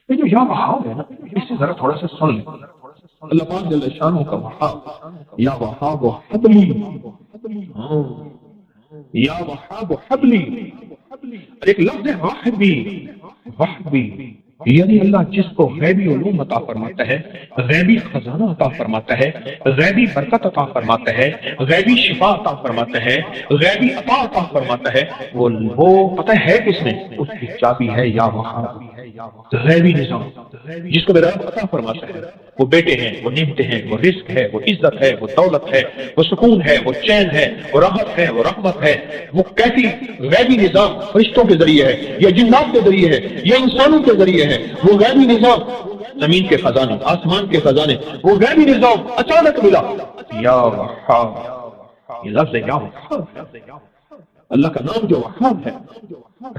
یہ جو یا وہاب ہے نا، اس سے ذرا تھوڑا سا سن لیں. اللہ پاک جل شانہ کا وہاب، یا وہاب حبلی، ہاں یا وہاب حبلی. ایک لفظ ہے وحبی، وحبی یعنی اللہ جس کو غیبی علوم عطا فرماتا ہے، غیبی خزانہ عطا فرماتا ہے، غیبی برکت عطا فرماتا ہے، غیبی شفا عطا فرماتا ہے، غیبی عطا فرماتا ہے، وہ پتہ ہے کس نے؟ اس کی چابی ہے یا وہاب، غیبی نظام جس کو میرا رب عطا فرماتا ہے. وہ بیٹے ہیں، وہ نعمتیں ہیں، وہ رزق ہے، وہ عزت ہے، وہ دولت ہے، وہ سکون ہے، وہ چین ہے، وہ راحت ہے، وہ رحمت ہے. وہ کیسی غیبی نظام فرشتوں کے ذریعے ہے یا جنات کے ذریعے ہے یا انسانوں کے ذریعے ہے. وہ غیبی نظام زمین کے خزانے، آسمان کے خزانے، وہ غیبی نظام اچانک ملا. یا وہاب، یہ لفظ ہے یا وہاب. اللہ کا نام جو وہاب ہے،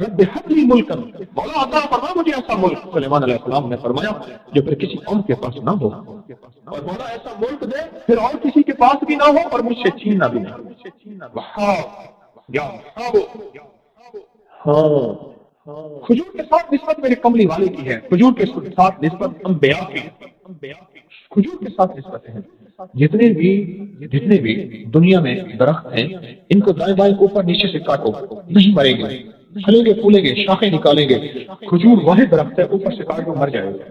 رب حب لی ملکا، مولا عطا فرما مجھے ایسا ملک. سلیمان علیہ السلام نے فرمایا جو پھر کسی اور کے پاس نہ ہو، اور مولا ایسا ملک دے پھر اور کسی کے پاس بھی نہ ہو اور مجھ سے چھیننا بھی نہ. وہاب یا وہاب. ہاں کھجور کے ساتھ نسبت میرے کملی والے کی ہے، کھجور کے ساتھ نسبت انبیاء کی، کھجور کے ساتھ نسبت ہے. جتنے بھی دنیا میں درخت ہیں ان کو دائیں بائیں اوپر نیچے سے کاٹو نہیں مریں گے، پھلیں گے پھولیں گے، شاخیں نکالیں گے. کھجور واحد درخت ہے، اوپر سے کاٹو مر جائے گا.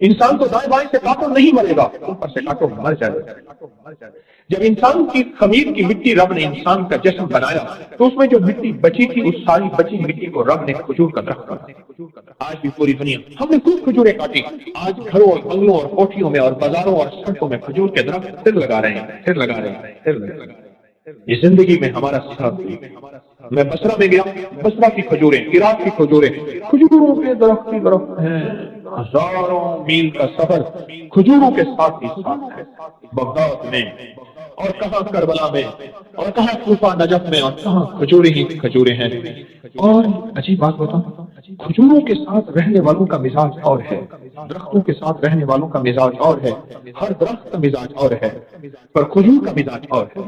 انسان کو دائیں بائیں سے کاٹو نہیں مرے گا، اوپر سے کاٹو مر جائے گا. جب انسان کی خمیر کی مٹی رب نے انسان کا جسم بنایا تو اس میں جو مٹی بچی تھی اس ساری بچی مٹی کو رب نے کھجور کا درخت بنایا. آج بھی پوری دنیا ہم نے خوب کھجوریں کاٹی. آج گھروں اور بنگلوں اور کوٹھیوں میں اور بازاروں اور سڑکوں میں کھجور کے درخت پھر لگا رہے ہیں، پھر لگا رہے ہیں، پھر لگا رہے ہیں. یہ زندگی میں ہمارا ساتھ. میں بصرہ میں گیا، بصرہ کی کھجوریں، عراق کی کھجوریں، کھجوروں کے درخت ہی درخت ہیں. ہزاروں میل کا سفر کھجوروں کے ساتھ ہی ساتھ ہے. بغداد میں اور کہاں کربلا میں اور کہاں کوفہ نجف میں اور کہاں کھجوریں ہی کھجوریں ہیں. اور عجیب بات بتاؤں، کھجوروں کے ساتھ رہنے والوں کا مزاج اور ہے، درختوں کے ساتھ رہنے والوں کا مزاج اور ہے. ہر درخت کا مزاج اور ہے پر کھجور کا مزاج اور ہے.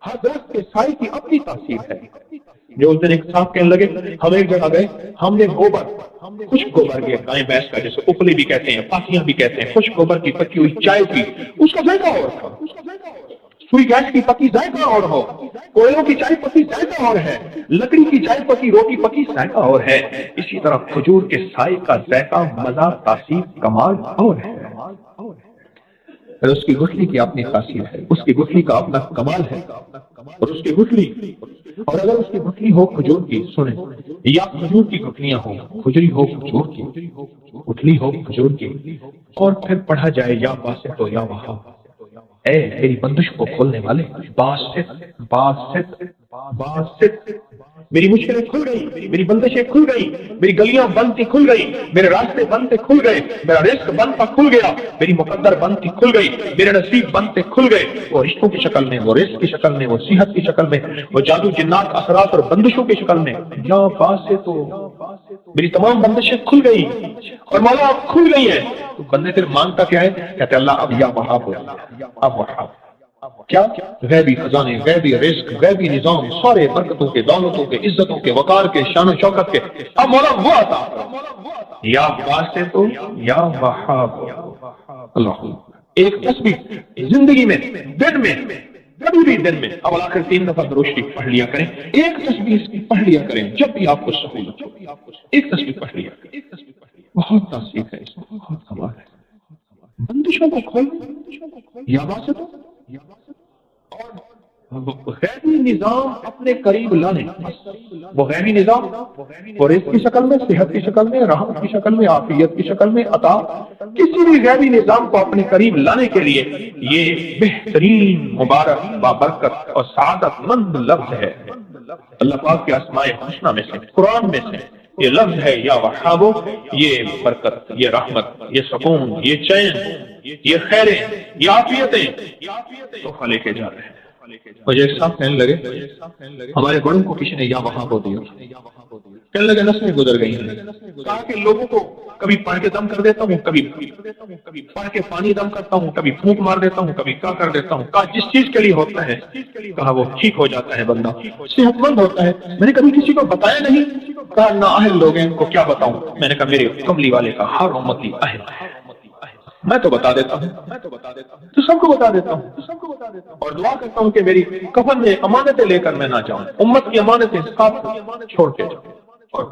ہر درخت کے سائے کی اپنی تاثیر ہے. جو اس دن ایک صاحب کہنے لگے ہم ایک جگہ گئے، ہم نے گوبر، خشک گوبر کے گائے بھینس کا جیسے اپلی بھی کہتے ہیں، پاسیاں بھی کہتے ہیں، خشک گوبر کی پکی ہوئی چائے کی، اس کا ذائقہ اور تھا. سوئی گیس کی پکی ذائقہ اور ہو، کوئلوں کی چائے پکی ذائقہ اور ہے، لکڑی کی چائے پکی روٹی پکی ذائقہ اور ہے. اسی طرح کھجور کے سائے کا ذائقہ، مزہ، تاثیر، کمال اور ہے. اس کی گٹھلی کی اپنی خاصیت ہے، اس کی گٹھلی کا اپنا کمال ہے. اور اس کی گٹھلی، اور اگر اس کی گٹھلی ہو کھجور کی، سنیں، یا کھجور کی گٹھلیاں ہو، کھجری ہو کھجور کی، گٹھلی ہو کھجور کی، اور پھر پڑھا جائے یا باسط یا وہاب. اے میری بندش کو کھولنے والے، باسط باسط باسط. میری مشکلیں کھل گئی، میری بندشیں کھل گئی، میری گلیاں بند تھی کھل گئی، میرے راستے بند تھے کھل گئے، میرا رزق بند تھا کھل گیا، میری مقدر بند تھی کھل گئی، میرے نصیب بند تھے کھل گئے. وہ رشتوں کی شکل میں، وہ رزق کی شکل میں، وہ صحت کی شکل میں، وہ جادو جنات اثرات اور بندشوں کی شکل میں. یا باسط، تو میری تمام بندشیں کھل گئی اور مولا اب کھل گئی ہیں. تو بندے پھر مانگتا کیا ہے؟ کہتے اللہ اب یا وہاب ہو، اب وہاب. کیا؟ غیبی خزانے، غیبی رزق، غیبی نظام، سارے برکتوں کے، دولتوں کے، عزتوں کے، وقار کے، شان و شوکت کے اب مولا وہ عطا یا باسط یا وہاب. اللہ ایک تسبیح زندگی میں، دن میں، کبھی بھی دن میں اول آخر 3 دفعہ درود شریف پڑھ لیا کریں. ایک تسبیح پڑھ لیا کریں جب بھی آپ کو سہولت ہو، ایک تسبیح پڑھ لیا کریں. بہت تاثیر ہے اس میں، بہت کمال ہے. بندشوں کو کھول یا باسط اور غیبی نظام اپنے قریب لانے. وہ غیبی نظام وہ رزق کی شکل میں، صحت کی شکل میں، راحت کی شکل میں، عافیت کی شکل میں، عطا، کسی بھی غیبی نظام کو اپنے قریب لانے کے لیے یہ بہترین، مبارک، بابرکت اور سعادت مند لفظ ہے. اللہ پاک کے اسماء حسنہ میں سے، قرآن میں سے یہ لفظ ہے یا وہاب. یہ برکت، یہ رحمت، یہ سکون، یہ چین، یہ خیریں، یہ عافیتیں تحفہ لے کے جا رہے ہیں. مجھے ایک صاحب کہنے لگے ہمارے بڑوں کو کسی نے یا وہاں کو دیا، کہنے لگے نسلیں گزر گئی ہیں، کہا کہ لوگوں کو کبھی پڑھ کے دم کر دیتا ہوں، کبھی پڑھ کے پانی دم کرتا ہوں، کبھی پھونک مار دیتا ہوں، کبھی کیا کر دیتا ہوں، کہا جس چیز کے لیے ہوتا ہے کہا وہ ٹھیک ہو جاتا ہے، بندہ صحت مند ہوتا ہے۔ میں نے کبھی کسی کو بتایا نہیں، کہا نااہل لوگ ہیں ان کو کیا بتاؤں۔ میں نے کہا میرے کملی والے کا ہر امتی اہل ہے، میں تو بتا دیتا ہوں، تو سب کو بتا دیتا ہوں، اور دعا کرتا ہوں کہ میری کفن میں امانتیں لے کر میں نہ جاؤں، امت کی امانتیں ساتھ چھوڑ کے جاؤں اور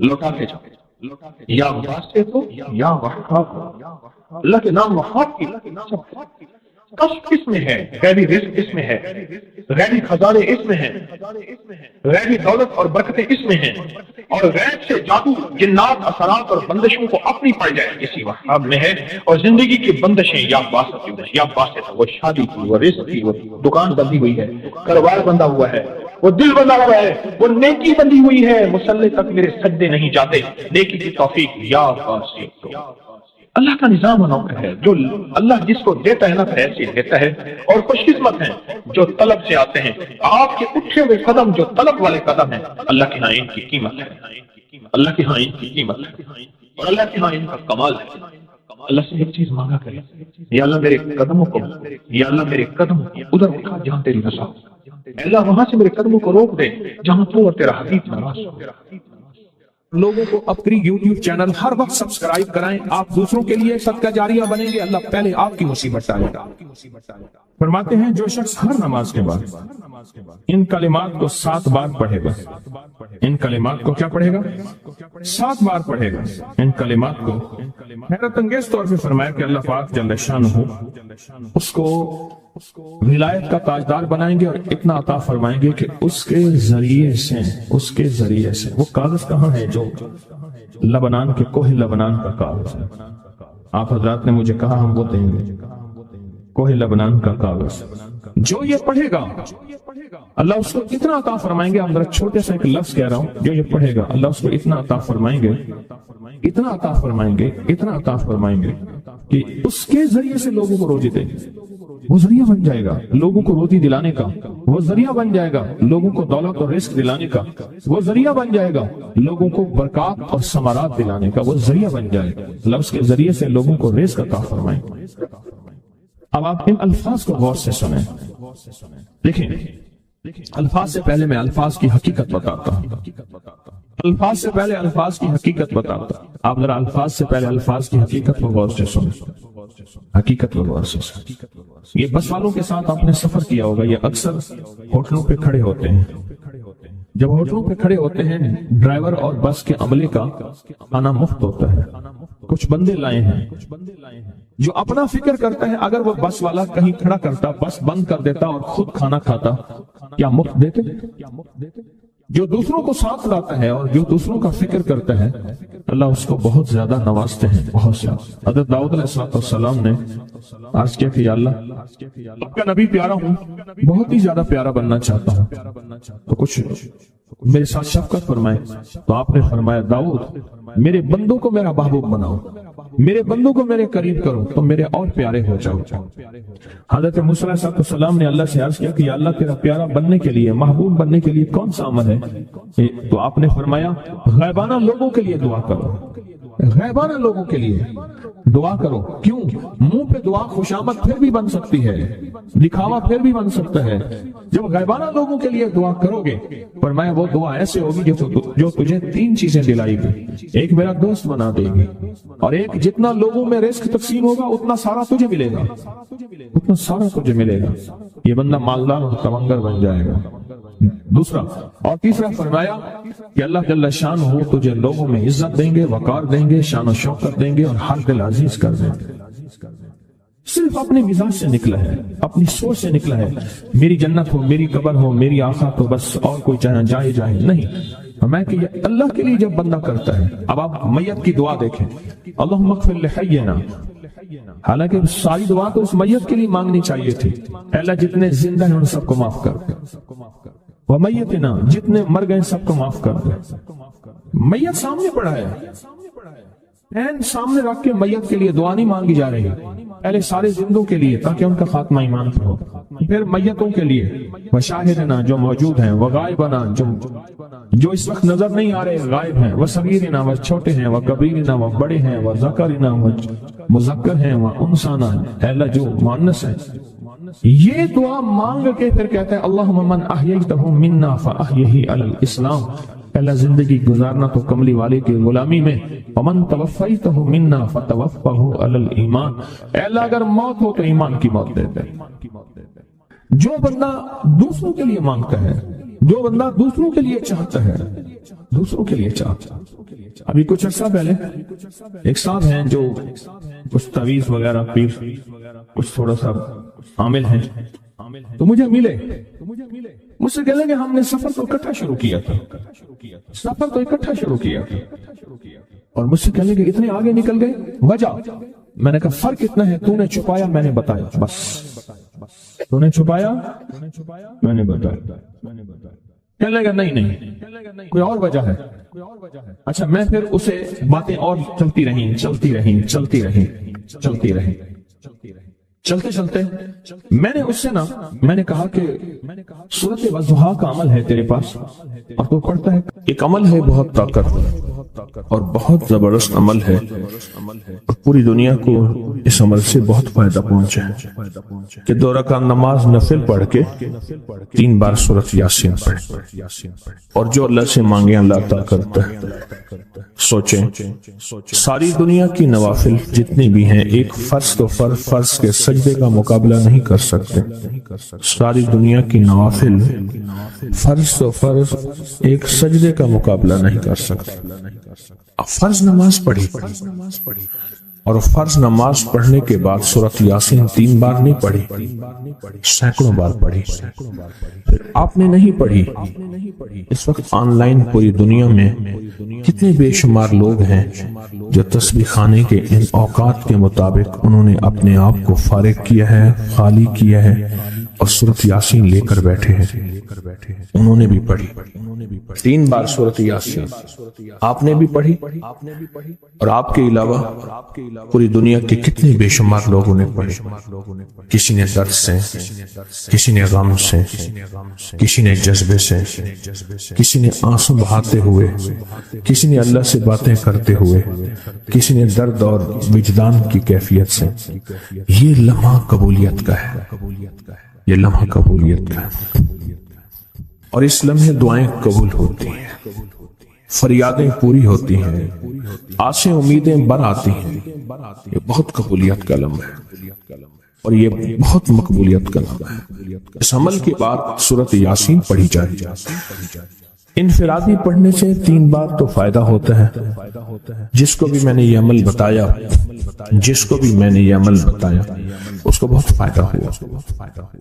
لوٹا کے جاؤں۔ یا واسطے تو یا وہاب، اللہ کے نام وہاب کی کشف اس میں ہے، غیبی رزق اس میں ہے، غیبی خزانے اس میں ہیں، غیبی دولت اور برکتیں اس میں ہیں، اور غیب سے جادو جنات اثرات اور بندشوں کو اپنی پڑ جائے اسی وہاب میں ہے۔ اور زندگی کی بندشیں یا باسط یا باسط، وہ شادی کی، وہ رزق کی، وہ دکان بندی ہوئی ہے، کاروبار بندہ ہوا ہے، وہ دل بندہ ہوا ہے، وہ نیکی بندی ہوئی ہے، مسلح تک میرے سجدے نہیں جاتے، نیکی کی توفیق یا باسط۔ اللہ کا نظام انوکھا ہے، جو اللہ جس کو دیتا ہے نا ایسے دیتا ہے، اور خوش قسمت ہیں جو طلب سے آتے ہیں۔ آپ کے اٹھے ہوئے قدم جو طلب والے قدم ہیں، اللہ کے ہاں ان کی قیمت ہے، اللہ کے ہاں ان کی قیمت ہے، اور اللہ کے ہاں ان کا کمال ہے۔ اللہ سے ایک چیز مانگا کرے، یا اللہ میرے قدموں کو، یا اللہ میرے قدموں کو ادھر اٹھا جہاں تیری رضا ہو، اللہ وہاں سے میرے قدموں کو روک دے جہاں تو اور تیرا حبیب ناراض ہو۔ لوگوں کو اپنی یوٹیوب چینل ہر وقت سبسکرائب کرائیں، آپ دوسروں کے لیے صدقہ جاریہ بنیں گے، اللہ پہلے آپ کی مصیبت ٹالے گا۔ فرماتے ہیں جو شخص ہر نماز کے بعد ان کلمات کو 7 بار پڑھے گا، ان کلمات کو کیا پڑھے گا؟ 7 بار پڑھے گا ان کلمات کو، حیرت انگیز طور پہ فرمایا کہ اللہ پاک جل شانہ اس کو ولایت کا تاجدار بنائیں گے، اور اتنا عطا فرمائیں گے کہ اس کے ذریعے سے وہ کاغذ کہاں ہے جو لبنان کے کوہ لبنان کا کاغذ ہے، آپ حضرات نے مجھے کہا ہم وہ دیں گے، کوہ لبنان کا کاغذ جو یہ پڑھے گا اللہ اس کو اتنا عطا فرمائیں گے۔ آپ ذرا چھوٹے سے ایک لفظ کہہ رہا ہوں، جو یہ پڑھے گا اللہ اس کو اتنا عطا فرمائیں گے، اتنا عطا فرمائیں گے، اتنا عطا فرمائیں گے کہ اس کے ذریعے سے لوگوں کو روزی دیں گے، وہ ذریعہ بن جائے گا لوگوں کو روزی دلانے کا، وہ ذریعہ بن جائے گا لوگوں کو دولت اور رزق دلانے کا، وہ ذریعہ بن جائے گا لوگوں کو برکات اور ثمرات دلانے کا، وہ ذریعہ بن جائے گا لفظ کے ذریعے سے لوگوں کو رزق عطا فرمائیں گے۔ اب آپ ان الفاظ کو غور سے سنیں، دیکھیں الفاظ سے پہلے میں الفاظ کی حقیقت بتاتا ہوں، الفاظ سے پہلے الفاظ کی حقیقت بتاتا ہوں، آپ ذرا الفاظ سے پہلے الفاظ کی حقیقت کو غور سے سنیں، حقیقت کو غور سے سنیں۔ یہ بس والوں کے ساتھ آپ نے سفر کیا ہوگا، یہ اکثر ہوٹلوں پہ کھڑے ہوتے ہیں، جب ہوٹلوں پہ کھڑے ہوتے ہیں ڈرائیور اور بس کے عملے کا کھانا مفت ہوتا ہے، کچھ بندے لائے ہیں جو اپنا فکر کرتا ہے اگر وہ بس والا کہیں کھڑا کرتا، بس بند کر دیتا اور خود کھانا کھاتا، کیا مفت دیتے؟ جو دوسروں کو ساتھ لاتا ہے اور جو دوسروں کا فکر کرتا ہے اللہ اس کو بہت زیادہ نوازتے ہیں، بہت زیادہ۔ حضرت داؤد علیہ السلام نے عرض کیا کہ یا اللہ آپ کا نبی پیارا ہوں، بہت ہی زیادہ پیارا بننا چاہتا ہوں، تو کچھ میرے ساتھ شفقت فرمائے۔ تو آپ نے فرمایا داؤد میرے بندوں کو میرا محبوب بناؤ، میرے بندوں کو میرے قریب کرو تو میرے اور پیارے ہو جاؤ۔ حضرت موسیٰ علیہ السلام نے اللہ سے عرض کیا کہ یا اللہ تیرا پیارا بننے کے لیے، محبوب بننے کے لیے کون سا عمل ہے؟ تو آپ نے فرمایا غیبانہ لوگوں کے لیے دعا کرو، غیبانہ لوگوں کے لیے دعا کرو۔ کیوں؟ منہ پہ دعا خوشامد پھر بھی بن سکتی ہے، دکھاوا پھر بھی بن سکتا ہے، جب غیبانہ لوگوں کے لیے دعا کرو گے فرمایا وہ دعا ایسے ہوگی جو تجھے 3 چیزیں دلائے گی، ایک میرا دوست بنا دے گی، اور ایک جتنا لوگوں میں رزق تقسیم ہوگا اتنا سارا تجھے ملے گا، اتنا سارا تجھے ملے گا، یہ بندہ مالدار اور تمنگر بن جائے گا۔ دوسرا اور تیسرا فرمایا کہ اللہ جل شان ہو تجھے لوگوں میں عزت دیں گے، وقار دیں گے، شان و شوکت دیں گے، اور ہر دل عزیز کر دیں گے۔ صرف اپنے مزاج سے نکلا ہے، اپنی سوچ سے نکلا ہے، میری جنت ہو، میری قبر ہو، میری آخرت ہو، بس اور کوئی چاہے جائے جائے نہیں۔ میں کہ یہ اللہ کے لیے جب بندہ کرتا ہے، اب آپ میت کی دعا دیکھیں، اللہم اغفر لحینا، حالانکہ ساری دعا تو اس میت کے لیے مانگنی چاہیے تھی، اے اللہ جتنے زندہ ہیں ان سب کو معاف کر دے، ومیتنا جتنے مر گئے سب کو معاف کر دے۔ میت سامنے پڑا ہے، پین سامنے رکھ کے میت کے لیے دعا نہیں مانگی جا رہی، پہلے سارے زندوں کے لیے تاکہ ان کا خاتمہ ایمان پہ ہو، پھر میتوں کے لیے وشاہدنا جو موجود ہیں، وغائبنا جو اس وقت نظر نہیں آ رہے غائب ہیں، وصغیرنا وہ چھوٹے ہیں، وکبیرنا وہ بڑے ہیں، وذکرنا وہ مذکر ہیں، وانثانا اے اللہ جو مؤنث ہیں۔ یہ دعا مانگ کے پھر کہتے ہیں اللہم من احییتہ منا فاحیہ علی الاسلام، پہلا زندگی گزارنا تو کملی والے کی غلامی میں، ومن توفیتہ منا فتوفہ علی الایمان، اے اللہ اگر موت ہو تو ایمان کی موت دے دے۔ جو بندہ دوسروں کے لیے مانگتا ہے، جو بندہ دوسروں کے لیے چاہتا ہے، دوسروں کے لیے چاہتا ہے۔ ابھی کچھ عرصہ پہلے ایک صاحب ہیں جو کچھ تعویذ وغیرہ پیر کچھ تھوڑا سا عامل ہیں، تو مجھے ملے، مجھ سے کہنے کہ ہم نے سفر تو اکٹھا شروع کیا تھا، اور مجھ سے کہنے کہ اتنے آگے نکل گئے، وجہ میں نے کہا فرق اتنا ہے، تو نے چھپایا میں نے بتایا، بس تو نے چھپایا میں نے بتایا۔ کہنے لگا نہیں کوئی اور وجہ ہے۔ اچھا میں پھر اسے باتیں اور چلتی رہیں چلتے چلتے میں نے اس سے میں نے کہا کہ سورۃ والضحیٰ کا عمل ہے تیرے پاس اور تو پڑھتا ہے، ایک عمل ہے بہت طاقتور اور بہت زبردست عمل ہے، اور پوری دنیا کو اس عمل سے بہت فائدہ پہنچا ہے کہ 2 رکعت نماز نفل پڑھ کے 3 بار سورۃ یاسین پڑھے، اور جو اللہ سے مانگے اللہ عطا کرتا ہے۔ سوچیں ساری دنیا کی نوافل جتنی بھی ہیں ایک فرض تو فرض کے سجدے کا مقابلہ نہیں کر سکتے، ساری دنیا کی نوافل فرض تو فرض ایک سجدے کا مقابلہ نہیں کر سکتے۔ اب فرض نماز پڑھی اور فرض نماز پڑھنے کے بعد سورۃ یاسین 3 بار نہیں پڑھی، سینکڑوں بار پڑھی۔ پھر آپ نے نہیں پڑھی، اس وقت آن لائن پوری دنیا میں کتنے بے شمار لوگ ہیں جو تسبیح خانے کے ان اوقات کے مطابق انہوں نے اپنے آپ کو فارغ کیا ہے، خالی کیا ہے، اور سورۃ یاسین لے کر بیٹھے ہیں۔ انہوں نے بھی پڑھی 3 بار سورۃ یاسین، آپ نے بھی پڑھی، اور آپ کے علاوہ پوری دنیا کے کتنے بے شمار لوگوں نے پڑھی۔ کسی نے درد سے، کسی نے غم سے، کسی نے جذبے سے، کسی نے آنسو بہاتے ہوئے، کسی نے اللہ سے باتیں کرتے ہوئے، کسی نے درد اور وجدان کی کیفیت سے۔ یہ لمحہ قبولیت کا ہے، یہ لمحہ قبولیت کا ہے، اور اس لمحے دعائیں قبول ہوتی ہیں، فریادیں پوری ہوتی ہیں، آسیں امیدیں بر آتی ہیں۔ یہ بہت قبولیت کا لمحہ ہے، اور یہ بہت مقبولیت کا لمحہ ہے۔ اس عمل کے بعد سورۃ یاسین پڑھی جائے، انفرادی پڑھنے سے 3 بار تو فائدہ ہوتا ہے۔ جس کو بھی میں نے یہ عمل بتایا اس کو بہت فائدہ ہوا،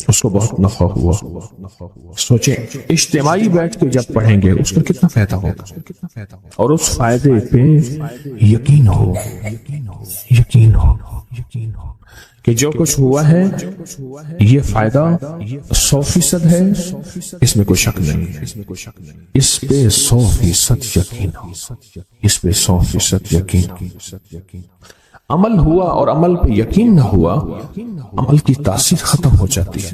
اس کو بہت نفع ہوا۔ سوچیں اجتماعی بیٹھ کے جب پڑھیں گے اس کا کتنا فائدہ ہوگا، اور اس فائدے پہ یقین ہو کہ جو کچھ ہوا ہے یہ فائدہ 100% ہے، اس میں کوئی شک نہیں ہے، اس پہ 100% یقین ہو، اس پہ 100% یقین ہو۔ عمل ہوا اور عمل پہ یقین نہ ہوا، عمل کی تاثیر ختم ہو جاتی ہے۔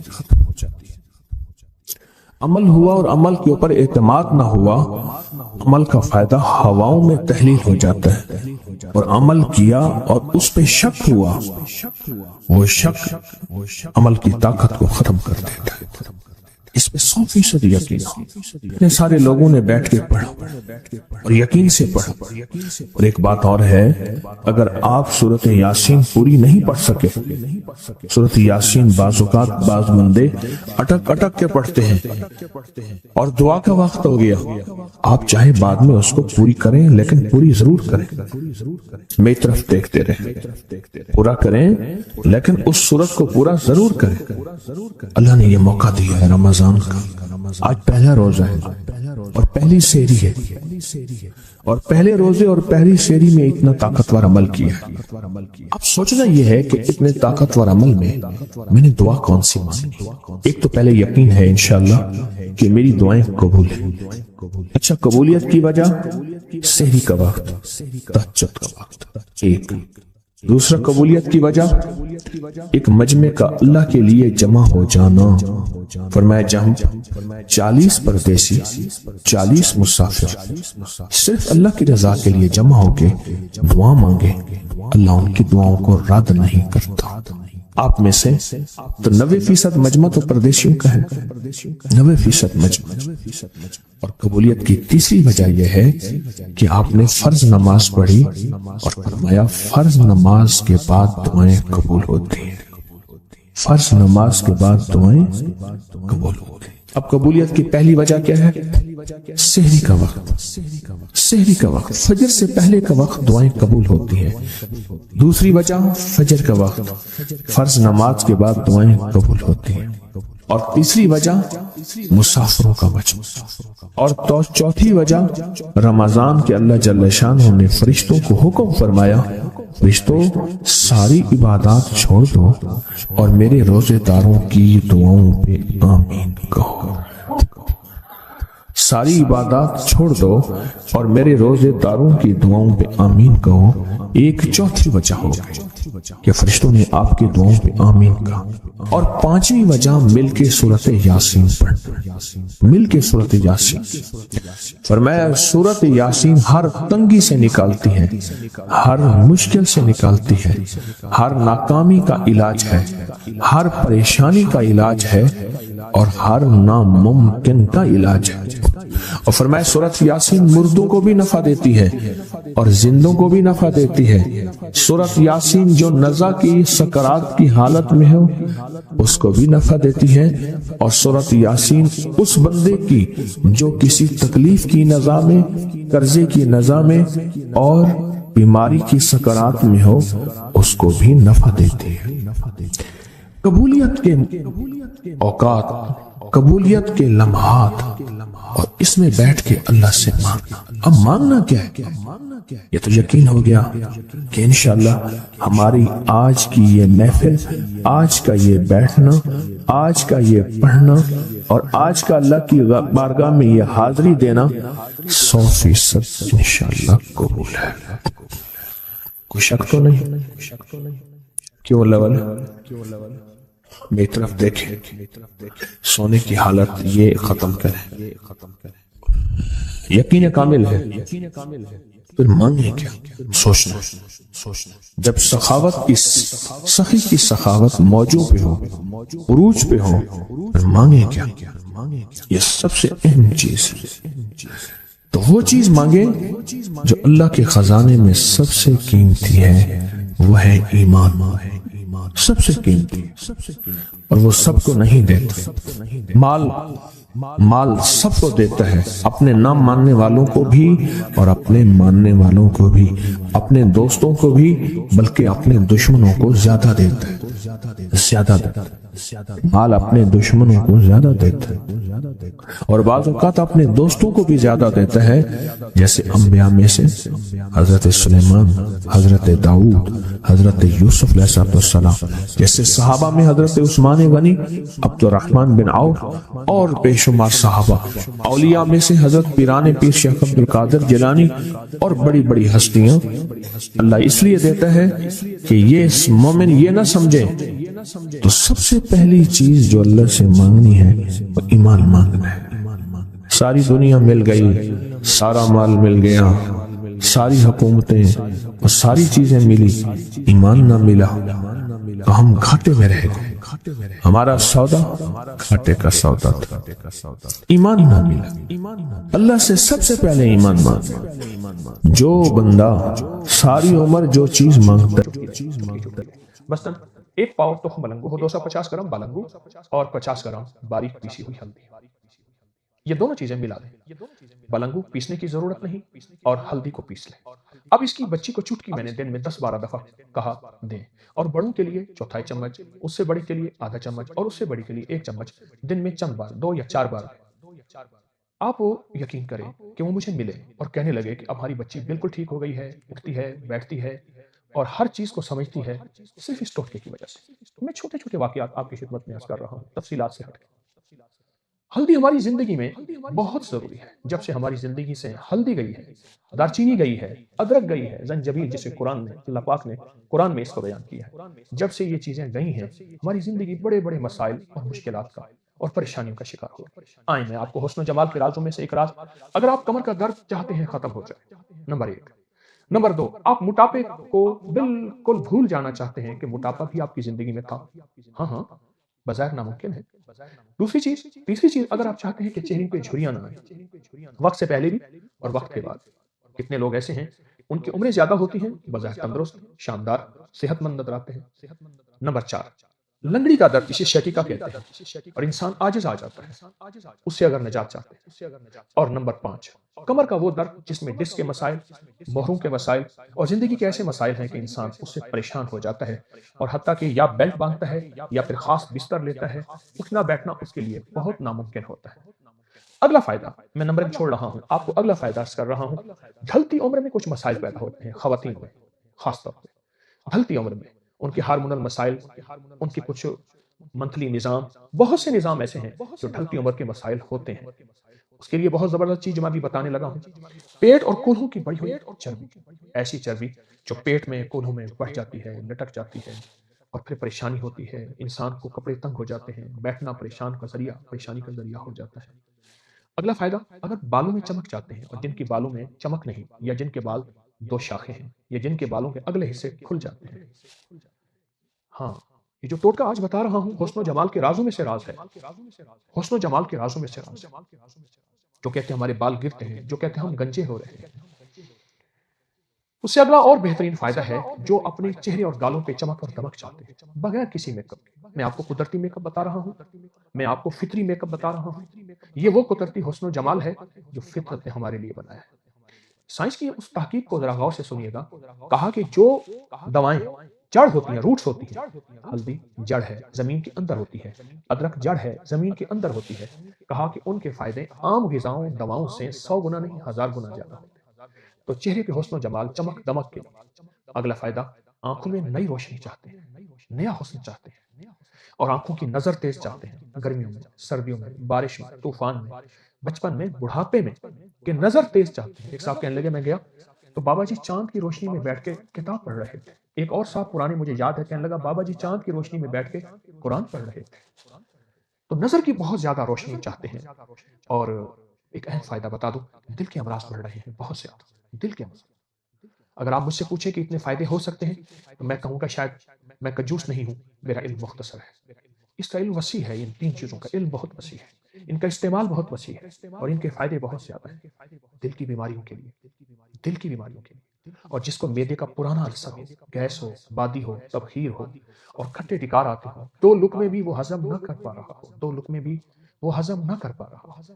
عمل ہوا اور عمل کے اوپر اعتماد نہ ہوا، عمل کا فائدہ ہواؤں میں تحلیل ہو جاتا ہے، اور عمل کیا اور اس پہ شک ہوا، وہ شک عمل کی طاقت کو ختم کر دیتا ہے۔ اس پہ 100% یقین ہو۔ اتنے سارے لوگوں نے بیٹھ کے پڑھا اور یقین سے پڑھا۔ اور ایک بات اور ہے، اگر آپ سورۃ یاسین پوری نہیں پڑھ سکے، سورۃ یاسین بعض اوقات بعض بندے اٹک کے پڑھتے ہیں اور دعا کا وقت ہو گیا، آپ چاہے بعد میں اس کو پوری کریں لیکن پوری ضرور کریں، میری طرف دیکھتے رہیں، پورا کریں لیکن اس سورت کو پورا ضرور کریں۔ اللہ نے یہ موقع دیا ہے رمضان کا، آج پہلا روزہ ہے اور پہلی سحری ہے، اور پہلے روزے اور پہلی سحری میں اتنا طاقتور عمل کیا ہے۔ اب سوچنا یہ ہے کہ اتنے طاقتور عمل میں نے دعا کون سی مانگی؟ ایک تو پہلے یقین ہے انشاءاللہ کہ میری دعائیں قبول ہیں۔ اچھا قبولیت کی وجہ سحری کا وقت، تہجد کا وقت۔ ایک دوسرا قبولیت کی وجہ ایک مجمع کا اللہ کے لیے جمع ہو جانا۔ فرمایا جہاں 40 پردیسی، 40 مسافر صرف اللہ کی رضا کے لیے جمع ہو کے دعا مانگے، اللہ ان کی دعاؤں کو رد نہیں کرتا۔ آپ میں سے تو 90% مجمع تو پردیسیوں کا ہے، 90% مجمع۔ اور قبولیت کی تیسری وجہ یہ ہے کہ آپ نے فرض نماز پڑھی اور فرمایا فرض نماز کے بعد دعائیں قبول ہوتی ہیں، فرض نماز کے بعد دعائیں قبول ہوتی ہیں۔ اب قبولیت کی پہلی وجہ کیا ہے؟ سحری کا وقت، سحری کا وقت، فجر سے پہلے کا وقت دعائیں قبول ہوتی ہیں۔ دوسری وجہ فجر کا وقت، فرض نماز کے بعد دعائیں قبول ہوتی ہیں۔ اور تیسری وجہ مسافروں کا مجمع۔ اور چوتھی وجہ رمضان کے اللہ جل شانہ نے فرشتوں کو حکم فرمایا، فرشتوں ساری عبادات چھوڑ دو اور میرے روزے داروں کی دعاؤں پہ آمین کہو، ساری عبادات چھوڑ دو اور میرے روزے داروں کی دعاؤں پہ آمین کہو۔ ایک چوتھی وجہ ہو گئی کہ فرشتوں نے آپ کی دعاؤں پہ آمین کہا۔ اور پانچویں وجہ مل کے سورۃ یاسین پڑھنا، مل کے سورۃ یاسین۔ فرمایا سورۃ یاسین ہر تنگی سے نکالتی ہے، ہر مشکل سے نکالتی ہے، ہر ناکامی کا علاج ہے، ہر پریشانی کا علاج ہے اور ہر ناممکن کا علاج ہے۔ اور فرمایا سورۃ یاسین مردوں کو بھی نفع دیتی ہے اور زندوں کو بھی نفع دیتی ہے۔ سورۃ یاسین جو نزع کی سکرات کی حالت میں ہو اس کو بھی نفع دیتی ہے، اور سورۃ یاسین اس بندے کی جو کسی تکلیف کی نزع میں، قرضے کی نزع میں اور بیماری کی سکرات میں ہو اس کو بھی نفع دیتی ہے۔ قبولیت کے اوقات، قبولیت کے لمحات، اور اس میں بیٹھ کے اللہ سے مانگنا۔ اب مانگنا کیا ہے؟ یہ تو یقین ہو گیا کہ انشاءاللہ ہماری آج کی یہ محفل، آج کا یہ بیٹھنا، آج کا یہ پڑھنا اور آج کا اللہ کی بارگاہ میں یہ حاضری دینا 100% انشاءاللہ قبول ہے۔ کوئی شک تو نہیں؟ کیوں اللہ والے میری طرف دیکھیں، سونے کی حالت یہ ختم کریں، یقین کامل ہے، پھر مانگیں کیا؟ سوچنا۔ جب سخاوت کی سخی کی سخاوت موجوں پہ ہو، عروج پہ ہو، پھر مانگیں کیا؟ یہ سب سے اہم چیز ہے۔ تو وہ چیز مانگیں جو اللہ کے خزانے میں سب سے قیمتی ہے، وہ ہے ایمان، سب سے قیمتی، اور وہ سب کو نہیں دیتا۔ مال سب کو دیتا ہے، اپنے نہ ماننے والوں کو بھی اور اپنے ماننے والوں کو بھی، اپنے دوستوں کو بھی، بلکہ اپنے دشمنوں کو زیادہ دیتا ہے، زیادہ دیتا ہے۔ مال اپنے دشمنوں کو زیادہ دیتا ہے اور بعض اوقات اپنے دوستوں کو بھی زیادہ دیتا ہے، جیسے انبیاء میں سے حضرت سلیمان، حضرت داؤد، حضرت یوسف علیہ السلام، جیسے صحابہ میں حضرت عثمان غنی، عبد الرحمن بن عوف اور بے شمار صحابہ، اولیاء میں سے حضرت پیران پیر شیخ عبد القادر جیلانی اور بڑی بڑی ہستیاں۔ اللہ اس لیے دیتا ہے کہ یہ مومن یہ نہ سمجھے، تو سب سے پہلی چیز جو اللہ سے مانگنی ہے وہ ایمان مانگنا ہے۔ ساری دنیا مل گئی، سارا مال مل گیا، ساری حکومتیں اور ساری چیزیں ملی، ایمان نہ ملا تو ہم گھاٹے میں رہ گئے۔ ہمارا سودا گھاٹے کا سودا تھا، ایمان نہ ملا۔ اللہ سے سب سے پہلے ایمان مانگنا۔ جو بندہ ساری عمر جو چیز مانگتا مثلا ایک پاؤ تخم بلنگو ہو، 250 گرام بلنگو اور 50 گرام باریک پیسی ہوئی ہلدی، یہ دونوں چیزیں ملا دیں۔ بلنگو پیسنے کی ضرورت نہیں اور ہلدی کو پیس لیں۔ اب اس کی بچی کو چٹکی میں نے دن میں 10-12 دفعہ کہا دیں، اور بڑوں کے لیے چوتھائی چمچ، اس سے بڑی کے لیے آدھا چمچ اور اس سے بڑی کے لیے 1 چمچ دن میں چند بار، 2 یا 4 بار۔ آپ یقین کریں کہ وہ مجھے ملے اور کہنے لگے کہ اب ہماری بچی بالکل ٹھیک ہو گئی ہے، اٹھتی ہے، بیٹھتی ہے اور ہر چیز کو سمجھتی ہے، صرف اس ٹوٹکے کی وجہ سے۔ میں چھوٹے چھوٹے واقعات آپ کی خدمت میں عرض کر رہا ہوں، تفصیلات سے ہٹ کے۔ ہلدی ہماری زندگی میں بہت ضروری ہے۔ جب سے ہماری زندگی سے ہلدی گئی ہے، دارچینی گئی ہے، ادرک گئی ہے، زنجبیل جسے قرآن میں اللہ پاک نے قرآن میں اس کو بیان کیا ہے، جب سے یہ چیزیں گئی ہیں ہماری زندگی بڑے بڑے مسائل اور مشکلات کا اور پریشانیوں کا شکار ہو۔ آئیں میں آپ کو حسن و جمال کے رازوں میں سے ایک راز، اگر آپ کمر کا درد چاہتے ہیں ختم ہو جائے، نمبر 1۔ نمبر 2، آپ موٹاپے کو بالکل بھول جانا چاہتے ہیں کہ موٹاپا بھی آپ کی زندگی میں تھا، ہاں ہاں بظاہر ناممکن ہے۔ تیسری چیز، اگر آپ چاہتے ہیں کہ چہرے پہ جھریاں نہ آئیں، وقت سے پہلے بھی اور وقت کے بعد۔ کتنے لوگ ایسے ہیں ان کی عمریں زیادہ ہوتی ہیں، بظاہر تندرست، شاندار، صحت مند نظر آتے ہیں۔ نمبر 4، لنگڑی کا درد، اسے شیٹیکا کہتے ہیں، اور انسان عاجز آ جاتا ہے اس سے اگر نجات چاہتے ہیں۔ اور نمبر 5، کمر کا وہ درد جس میں ڈسک کے مسائل، مہروں کے مسائل اور زندگی کے ایسے مسائل ہیں کہ انسان اس سے پریشان ہو جاتا ہے، اور حتیٰ کہ یا بیلٹ باندھتا ہے یا پھر خاص بستر لیتا ہے، اٹھنا بیٹھنا اس کے لیے بہت ناممکن ہوتا ہے۔ اگلا فائدہ میں نمبر 1 چھوڑ رہا ہوں، آپ کو اگلا فائدہ عرض کر رہا ہوں۔ ڈھلتی عمر میں کچھ مسائل پیدا ہوتے ہیں خواتین میں، خاص طور پہ ڈھلتی عمر میں ان کے ہارمونل مسائل، ان کے کچھ منتھلی نظام، بہت سے نظام ایسے ہیں جو ڈھلتی عمر کے مسائل ہوتے ہیں۔ اس کے لیے بہت زبردست چیز جو میں ابھی بتانے لگا ہوں، پیٹ اور کولہوں کی بڑی ہوئی چربی، ایسی چربی جو پیٹ میں کولہوں میں بڑھ جاتی ہے، لٹک جاتی ہے، اور پھر پریشانی ہوتی ہے، انسان کو کپڑے تنگ ہو جاتے ہیں، بیٹھنا پریشانی کا ذریعہ ہو جاتا ہے۔ اگلا فائدہ، اگر بالوں میں چمک چاہتے ہیں اور جن کے بالوں میں چمک نہیں، یا جن کے بال 2 شاخیں ہیں، یا جن کے بالوں کے اگلے حصے کھل جاتے ہیں، ہاں یہ جو ٹوٹکا آج بتا رہا ہوں حسن و جمال کے رازوں میں سے راز ہے، حسن و جمال کے رازوں میں سے راز ہے، جو کہتے ہیں ہمارے بال گرتے ہیں، جو کہتے ہیں ہم گنجے ہو رہے ہیں۔ اس سے اگلا اور بہترین فائدہ ہے، جو اپنے چہرے اور گالوں پہ چمک اور دمک چاہتے ہیں بغیر کسی میک اپ کے۔ میں آپ کو قدرتی میک اپ بتا رہا ہوں، میں آپ کو فطری میک اپ بتا رہا ہوں۔ یہ وہ قدرتی حسن و جمال ہے جو فطرت نے ہمارے لیے بنایا ہے۔ سائنس کی اس تحقیق کو ذرا غور سے سنیے گا، کہا کہ جو دوائیں جڑ ہوتی ہیں، روٹس ہوتی ہیں، ہلدی جڑ ہے، زمین کے اندر ہوتی ہے، ادرک جڑ ہے، زمین کے اندر ہوتی ہے، کہا کہ ان کے فائدے عام غذاؤں دواؤں سے 100 گنا نہیں 1000 گنا زیادہ ہوتے ہیں۔ تو چہرے کے حسن و جمال، چمک دمک کے لیے اگلا فائدہ، آنکھوں میں نئی روشنی چاہتے ہیں، نیا حسن چاہتے ہیں، اور آنکھوں کی نظر تیز چاہتے ہیں، گرمیوں میں، سردیوں میں، بارش میں، طوفان میں، بچپن میں، بڑھاپے میں، کہ نظر تیز چاہتے ہیں۔ ایک صاحب کہنے لگے میں گیا تو بابا جی چاند کی روشنی میں بیٹھ کے کتاب پڑھ رہے تھے۔ ایک اور صاحب پرانے مجھے یاد ہے، کہنے لگا بابا جی چاند کی روشنی میں بیٹھ کے قرآن پڑھ رہے تھے۔ تو نظر کی بہت زیادہ روشنی چاہتے ہیں۔ اور ایک اہم فائدہ بتا دوں، دل کے امراض بڑھ رہے ہیں بہت زیادہ، دل کے امراض۔ اگر آپ مجھ سے پوچھیں کہ اتنے فائدے ہو سکتے ہیں تو میں کہوں گا شاید میں کنجوس نہیں ہوں، میرا علم مختصر ہے۔ اس کا علم وسیع ہے، ان 3 چیزوں کا علم بہت وسیع ہے، ان کا استعمال بہت وسیع ہے، اور ان کے فائدے بہت زیادہ ہیں دل کی بیماریوں کے لیے، دل کی بیماریوں کے لیے۔ اور جس کو معدے کا پرانا السر ہو، گیس ہو، بادی ہو، تبخیر ہو، اور کھٹے ڈکار آتے ہوں، 2 لقمے بھی وہ ہضم نہ کر پا رہا ہو، 2 لقمے بھی وہ ہضم نہ کر پا رہا ہو،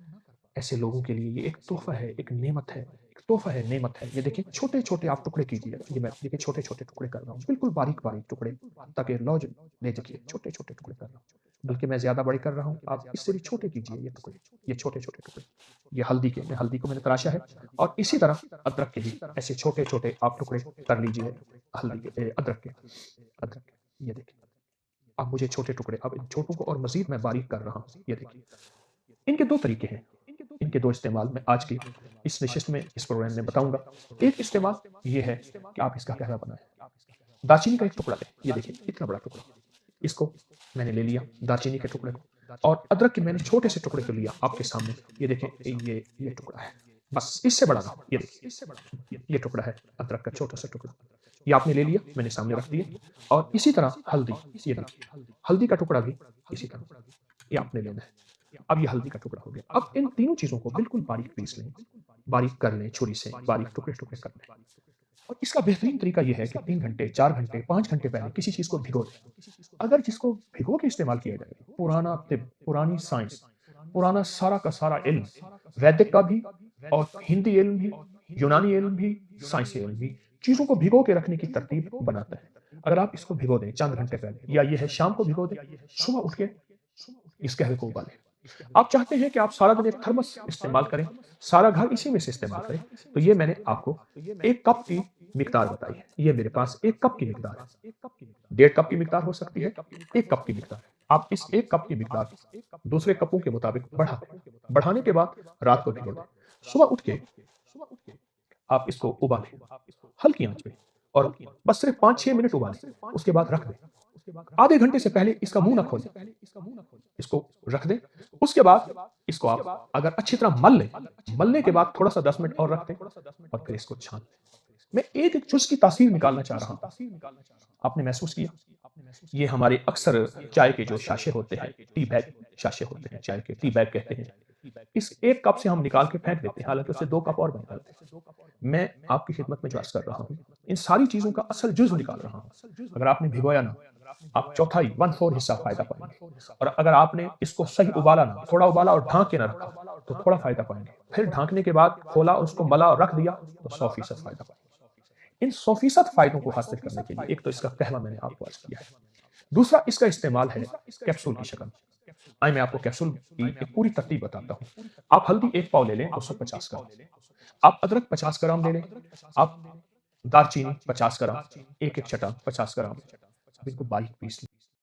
ایسے لوگوں کے لیے یہ ایک تحفہ ہے، ایک نعمت ہے، ایک تحفہ ہے، نعمت ہے۔ یہ دیکھیں چھوٹے چھوٹے آپ ٹکڑے کیجیے، یہ میں دیکھیں چھوٹے چھوٹے ٹکڑے کر رہا ہوں، بالکل باریک باریک ٹکڑے، تاکہ لوج لے جائیے، چھوٹے چھوٹے ٹکڑے کر رہا ہوں، بلکہ میں زیادہ بڑے کر رہا ہوں، آپ اس سے بھی چھوٹے کیجیے یہ ٹکڑے، یہ چھوٹے چھوٹے ٹکڑے۔ یہ ہلدی کے، ہلدی کو میں نے تراشا ہے، اور اسی طرح ادرک کے بھی ایسے چھوٹے چھوٹے آپ ٹکڑے کر لیجیے، ہلدی کے، ادرک کے، ادرک کے، یہ دیکھیں اب مجھے چھوٹے ٹکڑے، اب ان چھوٹوں کو اور مزید میں باریک کر رہا ہوں، یہ دیکھیں۔ ان کے 2 طریقے ہیں، ان کے 2 استعمال میں آج کی اس نشست میں، اس پروگرام میں بتاؤں گا۔ ایک استعمال یہ ہے کہ آپ اس کا قہوہ بنائیں۔ دارچینی کا ایک ٹکڑا لیں، یہ دیکھیں اتنا بڑا ٹکڑا، اس کو میں نے لے لیا، دارچینی کے ٹکڑے کو، اور ادرک کے میں نے چھوٹے سے ٹکڑے کو لیا آپ کے سامنے، یہ دیکھیں یہ ٹکڑا ہے، بس اس سے بڑا نہ ہو، یہ دیکھیں یہ ٹکڑا ہے ادرک کا چھوٹا سا ٹکڑا، یہ آپ نے لے لیا، میں نے سامنے رکھ دیا۔ اور اسی طرح ہلدی، یہ دیکھیں ہلدی کا ٹکڑا بھی اسی طرح یہ آپ نے لینا ہے۔ اب یہ ہلدی کا ٹکڑا ہو گیا۔ اب ان تینوں چیزوں کو بالکل باریک پیس لیں، باریک کر لیں چھری سے، باریک ٹکڑے ٹکڑے کر لیں۔ اور اس کا بہترین طریقہ یہ ہے کہ 3 گھنٹے، 4 گھنٹے، 5 گھنٹے پہلے کسی چیز کو بھگو دیں۔ اگر جس کو بھگو کے استعمال کیا جائے، پرانا طب، پرانی سائنس، پرانا سارا کا سارا علم، ویدک کا بھی اور ہندی علم بھی، یونانی علم بھی، سائنسی علم بھی، چیزوں کو بھگو کے رکھنے کی ترتیب بناتا ہے۔ اگر آپ اس کو بھگو دیں چند گھنٹے پہلے، یا یہ ہے شام کو بھگو دیں، صبح اٹھ کے اس قہوے کو ابالیں۔ آپ چاہتے ہیں کہ آپ سارا دن ایک تھرمس استعمال کریں، سارا گھر اسی میں سے استعمال کریں، تو یہ میں نے آپ کو 1 کپ کی مقدار بتائی ہے، یہ میرے پاس 1 کپ کی مقدار ہے، 1.5 کپ کی مقدار ہو سکتی ہے، 1 کپ کی مقدار ہے۔ آپ اس ایک کپ کی مقدار دوسرے کپوں کے مطابق بڑھانے کے بعد رات کو بھگو دیں. صبح اٹھ کے آپ اس کو ابالیں ہلکی آنچ پہ، اور بس صرف 5-6 منٹ ابالیں. اس کے بعد رکھ دیں. آدھے گھنٹے سے پہلے اس کا منہ نہ کھولیں، اس کو رکھ دیں. اس کے بعد اس کو آپ اگر اچھی طرح مل لیں، ملنے کے بعد تھوڑا سا 10 منٹ اور رکھ دیں اور پھر اس کو چھان لیں. میں ایک ایک جز کی تاثیر نکالنا چاہ رہا ہوں. آپ نے محسوس کیا یہ ہمارے اکثر چائے کے جو شاشے ہوتے ہیں، ٹی بیگ شاشے ہوتے ہیں، چائے کے ٹی بیگ کہتے ہیں، اس ایک کپ سے ہم نکال کے پھینک دیتے ہیں، حالانکہ اس سے 2 کپ اور بن جاتے ہیں. میں آپ کی خدمت میں جو عرض کر رہا ہوں ان ساری چیزوں کا اصل جزو نکال رہا ہوں. اگر آپ نے بھگویا نہ، آپ چوتھائی 1/4 حصہ فائدہ پائیں گے، اور اگر آپ نے اس کو صحیح ابالا نہ، تھوڑا ابالا اور ڈھانک کے نہ رکھا تو تھوڑا فائدہ پائیں گے. پھر ڈھانکنے کے بعد کھولا اور اس کو ملا اور رکھ دیا تو 100% فائدہ پائیں گے. ان 100% فائدوں کو حاصل کرنے کے لیے ایک تو اس کا قہوہ میں نے آپ کو عرض کیا ہے، دوسرا اس کا استعمال ہے کیپسول کی شکل. آئے میں آپ کو کیپسول کی ایک پوری ترتیب بتاتا ہوں. آپ ہلدی 1 پاؤ لے لیں 250 گرام، آپ ادرک 50 گرام لے لیں، آپ دار چینی 50 گرام، ایک چٹا 50 گرام، اب اس کو باریک پیس لیں.